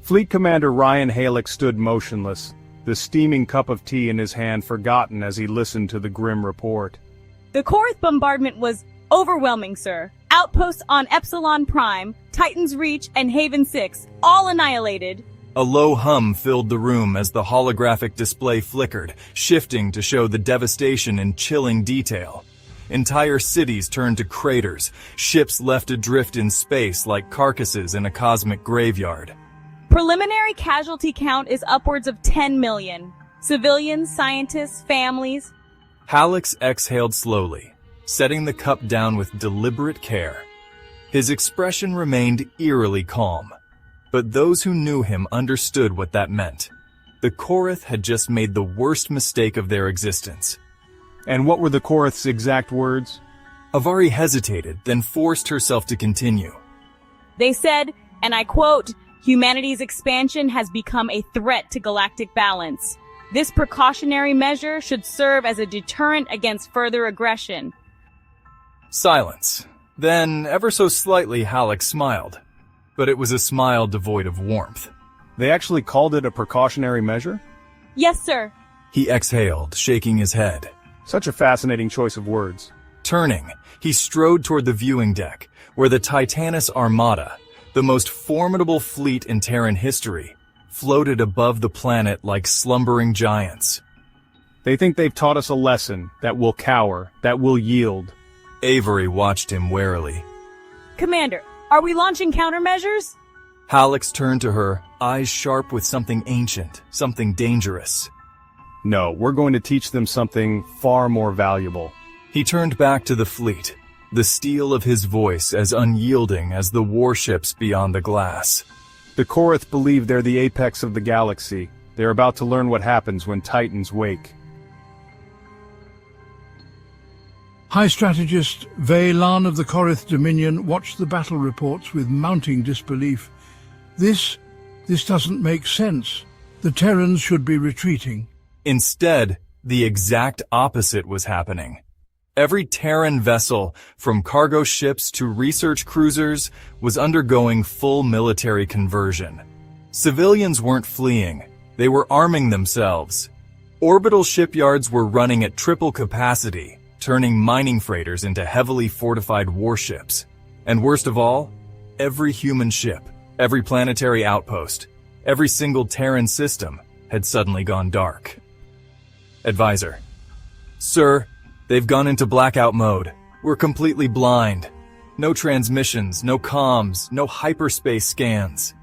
Fleet Commander Ryen Halix stood motionless, the steaming cup of tea in his hand forgotten as he listened to the grim report. The Korrith bombardment was overwhelming, sir. Outposts on Epsilon Prime, Titan's Reach, and Haven 6, all annihilated. A low hum filled the room as the holographic display flickered, shifting to show the devastation in chilling detail. Entire cities turned to craters, ships left adrift in space like carcasses in a cosmic graveyard. Preliminary casualty count is upwards of 10 million. Civilians, scientists, families. Halix exhaled slowly, setting the cup down with deliberate care. His expression remained eerily calm, but those who knew him understood what that meant. The Korrith had just made the worst mistake of their existence. And what were the Korrith's exact words? Avari hesitated, then forced herself to continue. They said, and I quote, "Humanity's expansion has become a threat to galactic balance. This precautionary measure should serve as a deterrent against further aggression." Silence. Then, ever so slightly, Halix smiled. But it was a smile devoid of warmth. They actually called it a precautionary measure? Yes, sir. He exhaled, shaking his head. Such a fascinating choice of words. Turning, he strode toward the viewing deck, where the Titanus Armada, the most formidable fleet in Terran history, floated above the planet like slumbering giants. They think they've taught us a lesson, that we'll cower, that we'll yield. Avery watched him warily. Commander, are we launching countermeasures? Halix turned to her, eyes sharp with something ancient, something dangerous. No, we're going to teach them something far more valuable. He turned back to the fleet, the steel of his voice as unyielding as the warships beyond the glass. The Korrith believe they're the apex of the galaxy. They're about to learn what happens when Titans wake. High Strategist Veylan of the Korrith Dominion watched the battle reports with mounting disbelief. This doesn't make sense. The Terrans should be retreating. Instead, the exact opposite was happening. Every Terran vessel, from cargo ships to research cruisers, was undergoing full military conversion. Civilians weren't fleeing. They were arming themselves. Orbital shipyards were running at triple capacity, turning mining freighters into heavily fortified warships. And worst of all, every human ship, every planetary outpost, every single Terran system had suddenly gone dark. Advisor. Sir, they've gone into blackout mode. We're completely blind. No transmissions, no comms, no hyperspace scans.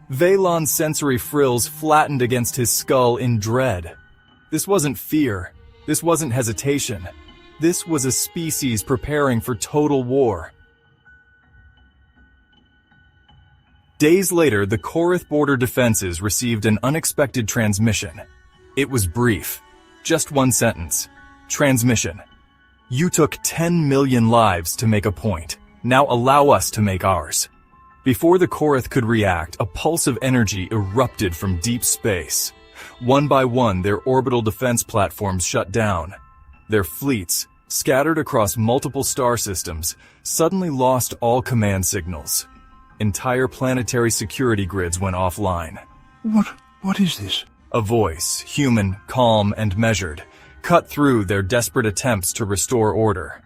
Veylan's sensory frills flattened against his skull in dread. This wasn't fear. This wasn't hesitation. This was a species preparing for total war. Days later, the Korrith border defenses received an unexpected transmission. It was brief. Just one sentence. Transmission. You took 10 million lives to make a point. Now allow us to make ours. Before the Korrith could react, a pulse of energy erupted from deep space. One by one, their orbital defense platforms shut down. Their fleets, scattered across multiple star systems, suddenly lost all command signals. Entire planetary security grids went offline. What is this? A voice, human, calm, and measured, cut through their desperate attempts to restore order.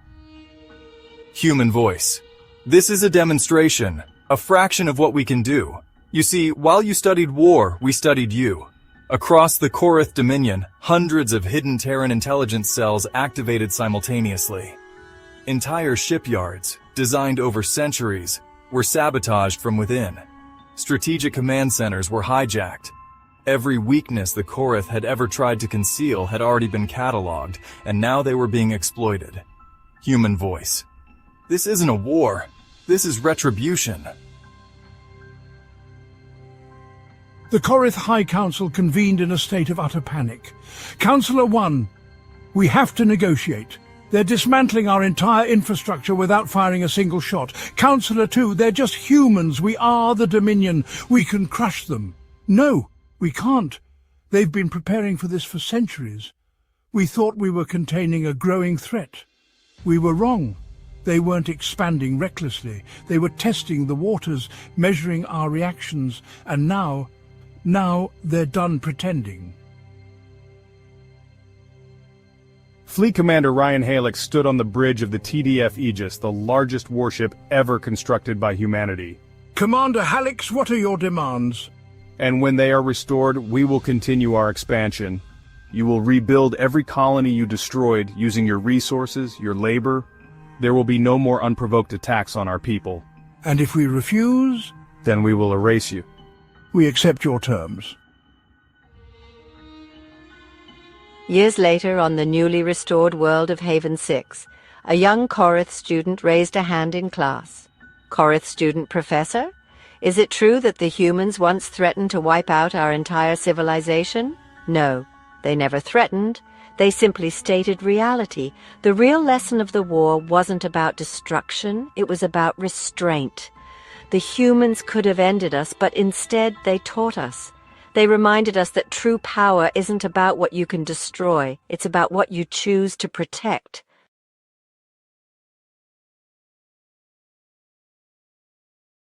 Human voice. This is a demonstration, a fraction of what we can do. You see, while you studied war, we studied you. Across the Korrith Dominion, hundreds of hidden Terran intelligence cells activated simultaneously. Entire shipyards, designed over centuries, were sabotaged from within. Strategic command centers were hijacked. Every weakness the Korrith had ever tried to conceal had already been cataloged, and now they were being exploited. Human voice. This isn't a war. This is retribution. The Korrith High Council convened in a state of utter panic. Councillor 1, we have to negotiate. They're dismantling our entire infrastructure without firing a single shot. Councillor 2, they're just humans. We are the Dominion. We can crush them. No, we can't. They've been preparing for this for centuries. We thought we were containing a growing threat. We were wrong. They weren't expanding recklessly. They were testing the waters, measuring our reactions, and now Now they're done pretending. Fleet Commander Ryen Halix stood on the bridge of the TDF Aegis, the largest warship ever constructed by humanity. Commander Halix, what are your demands? And when they are restored, we will continue our expansion. You will rebuild every colony you destroyed using your resources, your labor. There will be no more unprovoked attacks on our people. And if we refuse? Then we will erase you. We accept your terms. Years later, on the newly restored world of Haven 6, a young Korrith student raised a hand in class. Korrith student professor, is it true that the humans once threatened to wipe out our entire civilization? No, they never threatened. They simply stated reality. The real lesson of the war wasn't about destruction, it was about restraint. The humans could have ended us, but instead they taught us. They reminded us that true power isn't about what you can destroy, it's about what you choose to protect.